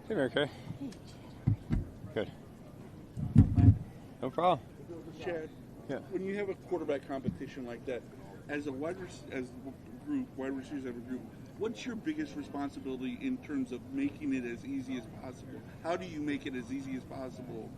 Hey, Mary Kay. Good. No problem. Chad, Yeah. when you have a quarterback competition like that, as wide receivers have a group, what's your biggest responsibility in terms of making it as easy as possible? How do you make it as easy as possible,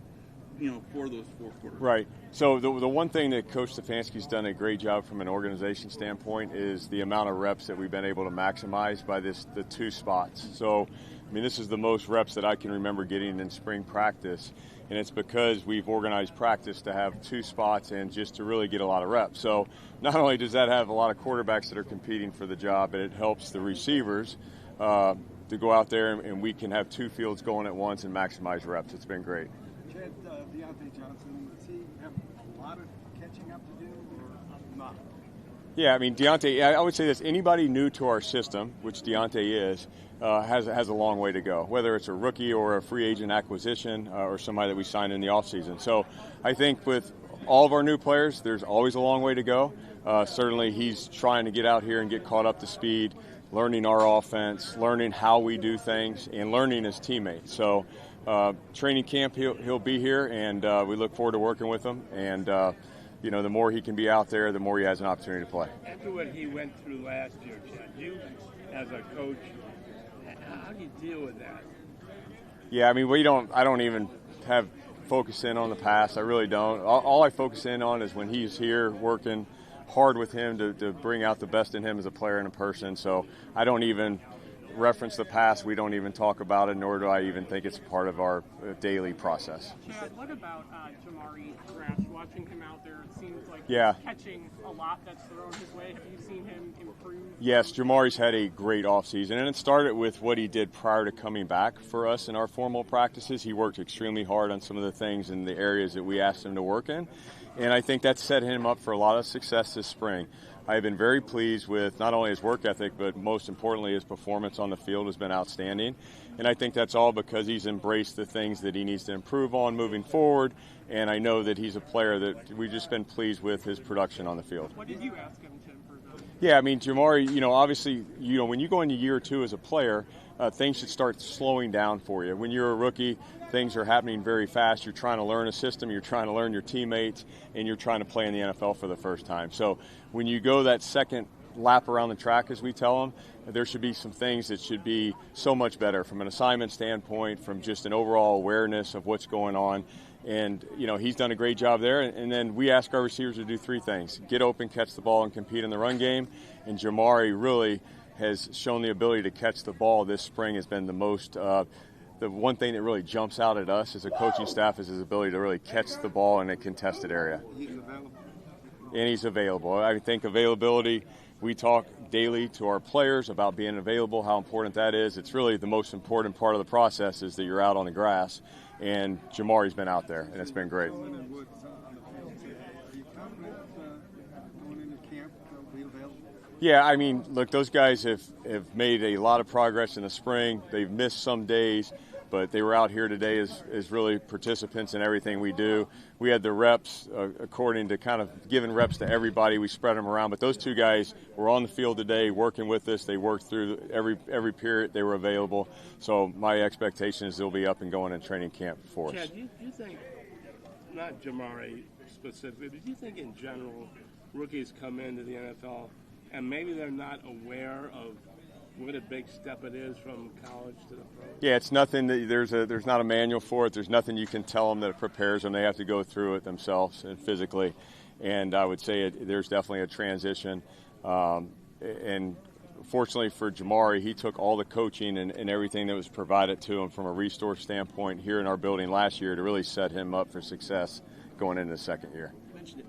for those four quarterbacks? Right. So the one thing that Coach Stefanski's done a great job from an organization standpoint is the amount of reps that we've been able to maximize by the two spots. So, this is the most reps that I can remember getting in spring practice, and it's because we've organized practice to have two spots and just to really get a lot of reps. So not only does that have a lot of quarterbacks that are competing for the job, but it helps the receivers to go out there and we can have two fields going at once and maximize reps. It's been great. Chad, Deontay Johnson, does he have a lot of catching up to do or not? Yeah, Deontay, I would say this, anybody new to our system, which Deontay is, has a long way to go, whether it's a rookie or a free agent acquisition or somebody that we signed in the offseason. So I think with all of our new players, there's always a long way to go. Certainly he's trying to get out here and get caught up to speed, learning our offense, learning how we do things, and learning his teammates. So training camp, he'll be here, and we look forward to working with him. And the more he can be out there, the more he has an opportunity to play. After what he went through last year, Chad, you as a coach, how do you deal with that? Yeah, I don't even have focus in on the past. I really don't. All I focus in on is when he's here working hard with him to bring out the best in him as a player and a person. So I don't even reference the past. We don't even talk about it, nor do I even think it's part of our daily process. Chad, what about Jamari Thrash? Watching him out there, it seems like he's catching a lot that's thrown his way. Have you seen him improve? Yes, Jamari's had a great offseason, and it started with what he did prior to coming back for us in our formal practices. He worked extremely hard on some of the things in the areas that we asked him to work in, and I think that set him up for a lot of success this spring. I've been very pleased with not only his work ethic, but most importantly, his performance on the field has been outstanding. And I think that's all because he's embraced the things that he needs to improve on moving forward. And I know that he's a player that we've just been pleased with his production on the field. What did you ask him to improve on? Yeah, Jamari, obviously, when you go into year two as a player, things should start slowing down for you. When you're a rookie, things are happening very fast. You're trying to learn a system, you're trying to learn your teammates, and you're trying to play in the NFL for the first time. So when you go that second lap around the track, as we tell them, there should be some things that should be so much better from an assignment standpoint, from just an overall awareness of what's going on. And, he's done a great job there. And then we ask our receivers to do three things: get open, catch the ball, and compete in the run game. And Jamari really has shown the ability to catch the ball this spring. Has been the most the one thing that really jumps out at us as a coaching staff is his ability to really catch the ball in a contested area. He's available. And he's available. I think availability, we talk daily to our players about being available, how important that is. It's really the most important part of the process is that you're out on the grass, and Jamari's been out there, and it's been great. Yeah, look, those guys have made a lot of progress in the spring. They've missed some days, but they were out here today as really participants in everything we do. We had the reps according to kind of giving reps to everybody. We spread them around, but those two guys were on the field today working with us. They worked through every period they were available. So my expectation is they'll be up and going in training camp for us. Chad, do you think, not Jamari specifically, but do you think in general rookies come into the NFL and maybe they're not aware of what a big step it is from college to the pros? Yeah, it's nothing that there's not a manual for it. There's nothing you can tell them that prepares them. They have to go through it themselves and physically. And I would say there's definitely a transition. And fortunately for Jamari, he took all the coaching and everything that was provided to him from a resource standpoint here in our building last year to really set him up for success going into the second year. You mentioned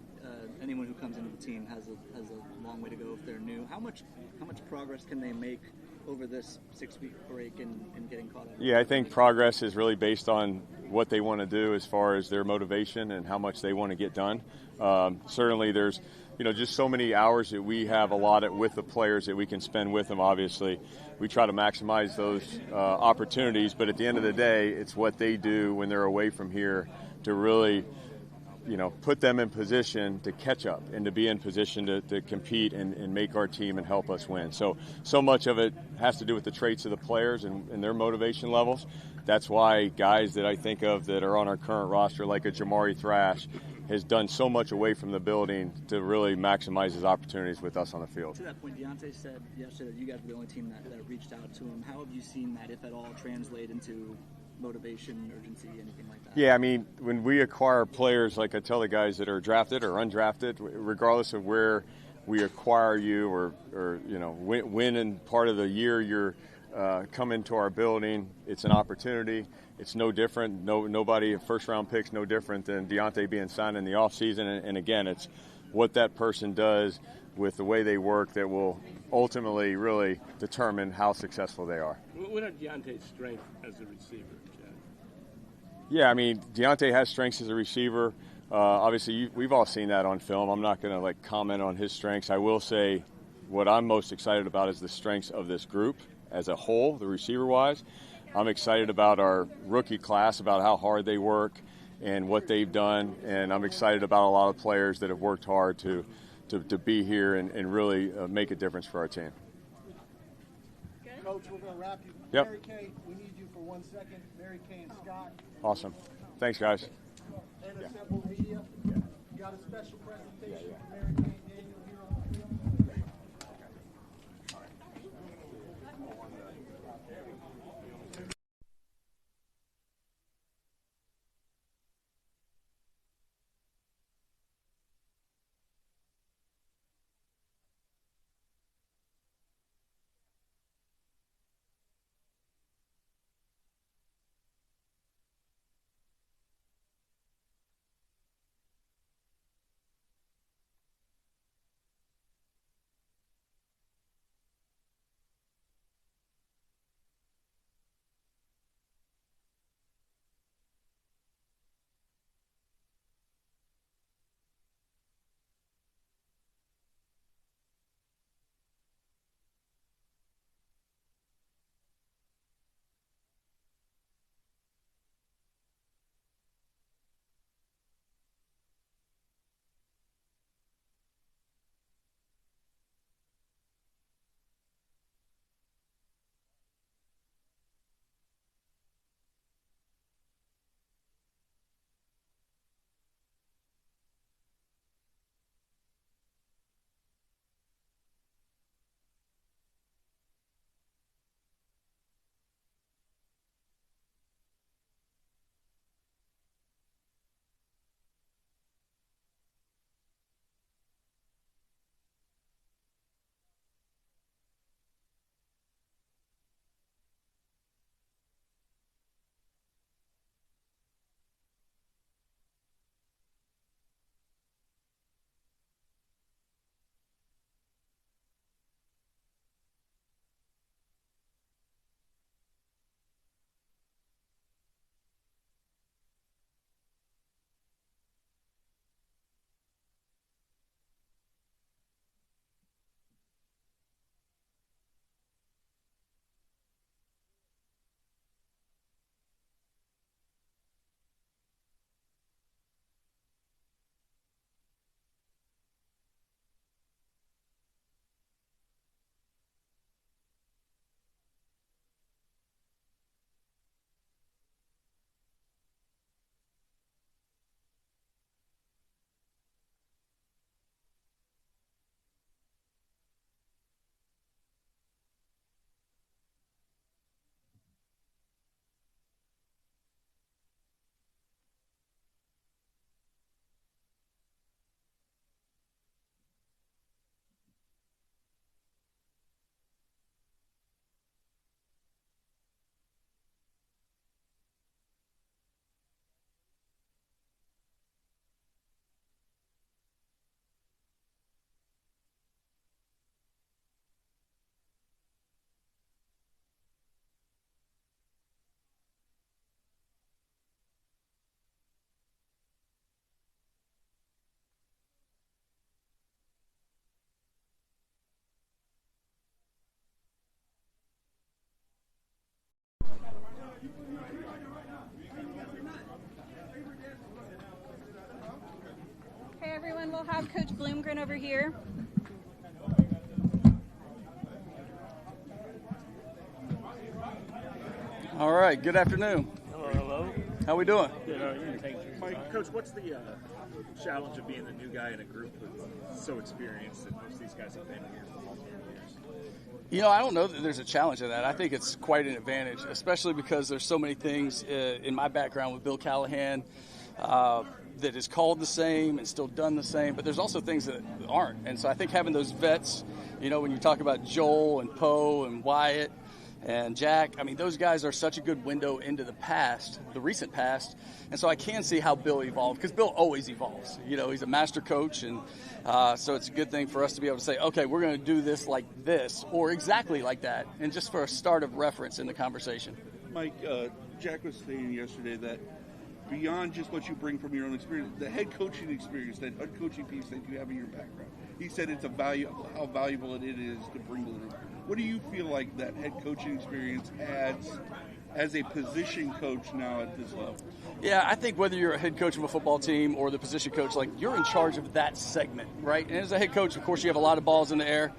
anyone who comes into the team has a long way to go if they're new. How much progress can they make over this 6-week break and getting caught up? Yeah, I think progress is really based on what they want to do as far as their motivation and how much they want to get done. Certainly there's just so many hours that we have allotted with the players that we can spend with them. Obviously, we try to maximize those opportunities, but at the end of the day, it's what they do when they're away from here to really put them in position to catch up and to be in position to compete and make our team and help us win. So much of it has to do with the traits of the players and their motivation levels. That's why guys that I think of that are on our current roster, like a Jamari Thrash, has done so much away from the building to really maximize his opportunities with us on the field. To that point, Deontay said yesterday that you guys were the only team that reached out to him. How have you seen that, if at all, translate into motivation, urgency, anything like that? Yeah, I mean, when we acquire players, like I tell the guys that are drafted or undrafted, regardless of where we acquire you or when in part of the year you're come into our building, it's an opportunity. It's no different. Nobody, first-round pick's no different than Deontay being signed in the offseason. And again, it's what that person does with the way they work that will ultimately really determine how successful they are. What are Deontay's strengths as a receiver, Chad? Yeah, I mean, Deontay has strengths as a receiver. Obviously, we've all seen that on film. I'm not going to comment on his strengths. I will say what I'm most excited about is the strengths of this group as a whole, the receiver-wise. I'm excited about our rookie class, about how hard they work and what they've done, and I'm excited about a lot of players that have worked hard to be here and really make a difference for our team. Coach, we're going to wrap you. Yep. Mary Kay, we need you for 1 second. Mary Kay and Scott. Awesome. Thanks, guys. And Assemble Media. You got a special presentation for Mary Kay. have Coach Bloomgren over here. All right, good afternoon. Hello. How we doing? Good. How are you? Thanks. Mike, Coach, what's the challenge of being the new guy in a group that's so experienced that most of these guys have been here for multiple years? You know, I don't know that there's a challenge in that. I think it's quite an advantage, especially because there's so many things in my background with Bill Callahan that is called the same and still done the same, but there's also things that aren't. And so I think having those vets, you know, when you talk about Joel and Poe and Wyatt and Jack, I mean, those guys are such a good window into the past, the recent past. And so I can see how Bill evolved, because Bill always evolves. You know, he's a master coach, and so it's a good thing for us to be able to say, okay, we're going to do this like this or exactly like that, and just for a start of reference in the conversation. Mike, Jack was saying yesterday that beyond just what you bring from your own experience, the head coaching experience, that head coaching piece that you have in your background, he said it's how valuable it is to bring to the room. What do you feel like that head coaching experience adds as a position coach now at this level? Yeah, I think whether you're a head coach of a football team or the position coach, like, you're in charge of that segment, right? And as a head coach, of course, you have a lot of balls in the air.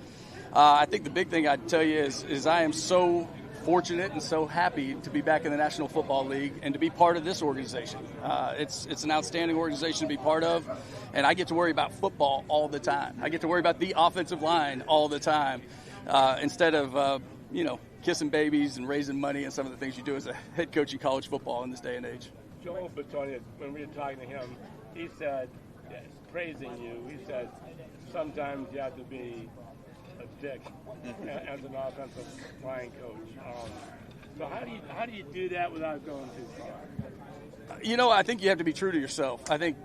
I think the big thing I'd tell you is I am so fortunate and so happy to be back in the National Football League and to be part of this organization. It's an outstanding organization to be part of, and I get to worry about football all the time. I get to worry about the offensive line all the time instead of, kissing babies and raising money and some of the things you do as a head coach in college football in this day and age. Joel Batonia, when we were talking to him, he said, praising you, he said, sometimes you have to be a dick as an offensive line coach. So how do you do that without going too far? You know, I think you have to be true to yourself. I think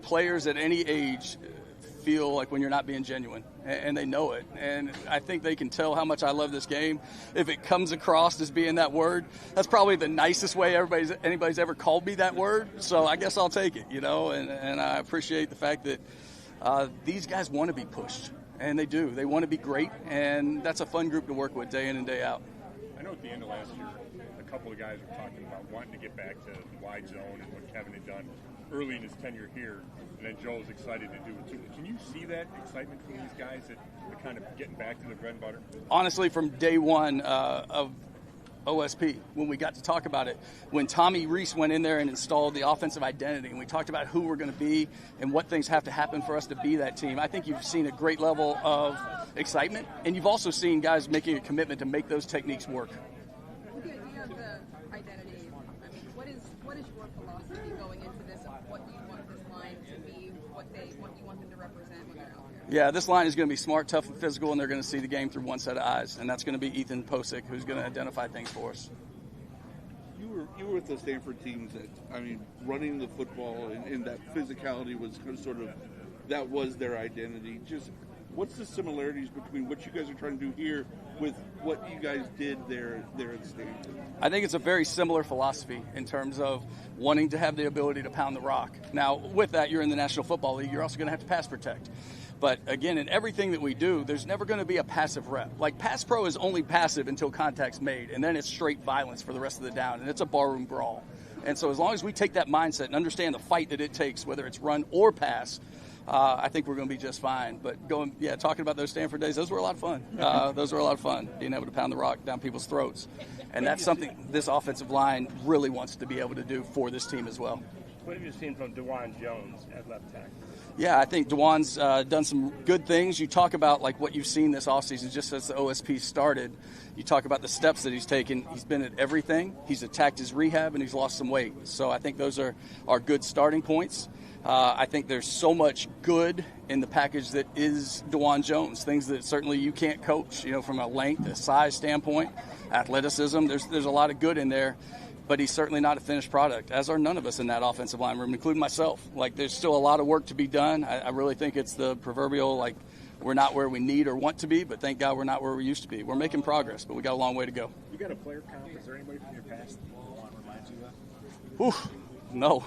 players at any age feel like when you're not being genuine, and they know it. And I think they can tell how much I love this game. If it comes across as being that word, that's probably the nicest way anybody's ever called me that word. So I guess I'll take it, and I appreciate the fact that these guys want to be pushed, and they do. They want to be great, and that's a fun group to work with day in and day out. I know at the end of last year, a couple of guys were talking about wanting to get back to the wide zone and what Kevin had done early in his tenure here, and then Joe was excited to do it too. Can you see that excitement from these guys that are kind of getting back to the bread and butter? Honestly, from day one of OSP, when we got to talk about it, when Tommy Reese went in there and installed the offensive identity, and we talked about who we're going to be and what things have to happen for us to be that team, I think you've seen a great level of excitement, and you've also seen guys making a commitment to make those techniques work. With the idea of the identity, what is your philosophy going into this of what you want this line to be, what you want them to represent when they're out there? Yeah, this line is going to be smart, tough, and physical, and they're going to see the game through one set of eyes, and that's going to be Ethan Posick, who's going to identify things for us. You were with the Stanford teams that, running the football and that physicality was sort of, that was their identity. Just what's the similarities between what you guys are trying to do here with what you guys did there at Stanford? I think it's a very similar philosophy in terms of wanting to have the ability to pound the rock. Now, with that, you're in the National Football League. You're also going to have to pass protect. But again, in everything that we do, there's never going to be a passive rep. Like, pass pro is only passive until contact's made, and then it's straight violence for the rest of the down, and it's a barroom brawl. And so as long as we take that mindset and understand the fight that it takes, whether it's run or pass, I think we're going to be just fine. But talking about those Stanford days, those were a lot of fun. Being able to pound the rock down people's throats. And that's something this offensive line really wants to be able to do for this team as well. What have you seen from DeJuan Jones at left tackle? Yeah, I think DeJuan's done some good things. You talk about what you've seen this offseason just as the OSP started. You talk about the steps that he's taken. He's been at everything. He's attacked his rehab, and he's lost some weight. So I think those are good starting points. I think there's so much good in the package that is DeJuan Jones, things that certainly you can't coach, from a length, a size standpoint, athleticism. There's a lot of good in there. But he's certainly not a finished product, as are none of us in that offensive line room, including myself. There's still a lot of work to be done. I really think it's the proverbial, we're not where we need or want to be, but thank God we're not where we used to be. We're making progress, but we got a long way to go. You got a player comp? Is there anybody from your past that DeJuan reminds you of? No.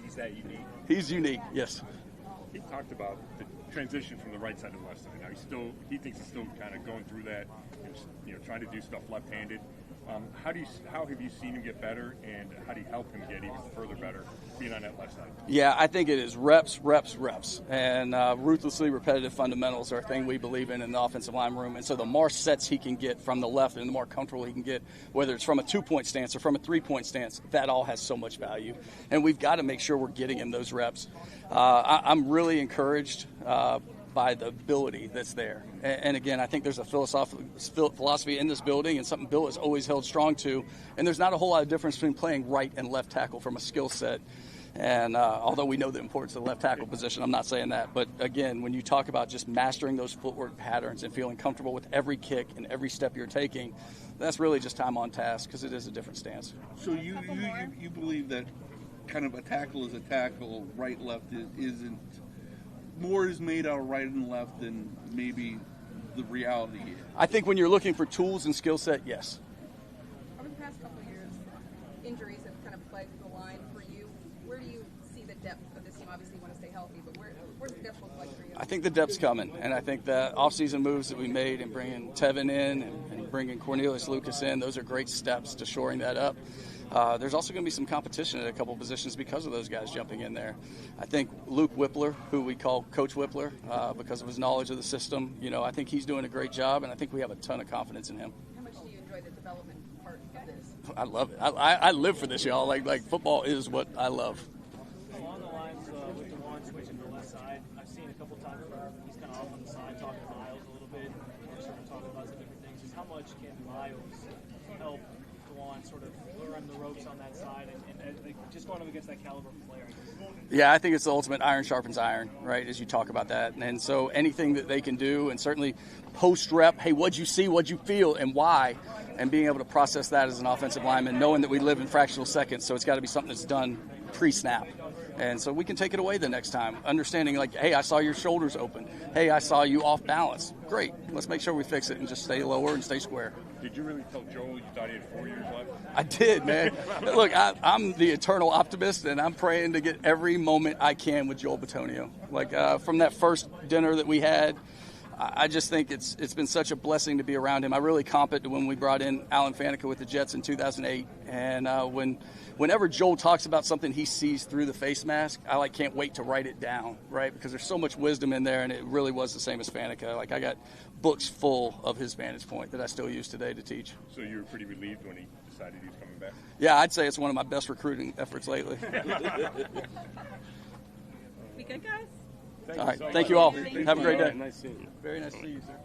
He's that unique? He's unique, yes. He talked about the transition from the right side to the left side. Now he thinks he's still kind of going through that, and, trying to do stuff left-handed. How have you seen him get better, and how do you help him get even further better being on that left side? Yeah, I think it is reps, reps, reps. And ruthlessly repetitive fundamentals are a thing we believe in the offensive line room. And so the more sets he can get from the left and the more comfortable he can get, whether it's from a 2-point stance or from a 3-point stance, that all has so much value. And we've got to make sure we're getting him those reps. I'm really encouraged by the ability that's there. And again, I think there's a philosophy in this building and something Bill has always held strong to. And there's not a whole lot of difference between playing right and left tackle from a skill set. And although we know the importance of the left tackle position, I'm not saying that. But again, when you talk about just mastering those footwork patterns and feeling comfortable with every kick and every step you're taking, that's really just time on task because it is a different stance. So you believe that kind of a tackle is a tackle, right, left isn't. More is made out of right and left than maybe the reality is. I think when you're looking for tools and skill set, yes. Over the past couple of years, injuries have kind of plagued the line for you. Where do you see the depth of this team? Obviously, you want to stay healthy, but where's the depth look like for you? I think the depth's coming, and I think the offseason moves that we made and bringing Tevin in and bringing Cornelius Lucas in, those are great steps to shoring that up. There's also going to be some competition at a couple positions because of those guys jumping in there. I think Luke Whippler, who we call Coach Whippler because of his knowledge of the system, I think he's doing a great job, and I think we have a ton of confidence in him. How much do you enjoy the development part of this? I love it. I live for this, y'all. Like football is what I love. Along the lines with DeJuan switching to the left side, I've seen a couple times where he's kind of off on the side talking to Miles a little bit, and sort of talking about some different things. Just how much can Miles help DeJuan sort of learn the ropes on that side and just going up against that caliber of player? Yeah, I think it's the ultimate iron sharpens iron, right, as you talk about that. And so anything that they can do, and certainly post-rep, hey, what'd you see, what'd you feel, and why, and being able to process that as an offensive lineman, knowing that we live in fractional seconds, so it's got to be something that's done pre-snap. And so we can take it away the next time, understanding like, hey, I saw your shoulders open. Hey, I saw you off balance. Great. Let's make sure we fix it and just stay lower and stay square. Did you really tell Joel you thought he had 4 years left? I did, man. Look, I'm the eternal optimist, and I'm praying to get every moment I can with Joel Bitonio. Like from that first dinner that we had, I just think it's been such a blessing to be around him. I really comp it to when we brought in Alan Faneca with the Jets in 2008. And whenever Joel talks about something he sees through the face mask, I can't wait to write it down, right? Because there's so much wisdom in there, and it really was the same as Faneca. Like I got books full of his vantage point that I still use today to teach. So you were pretty relieved when he decided he was coming back? Yeah, I'd say it's one of my best recruiting efforts lately. We good, guys? All right. Thank you all. Have a great day. Nice seeing you. Very nice to see you, sir.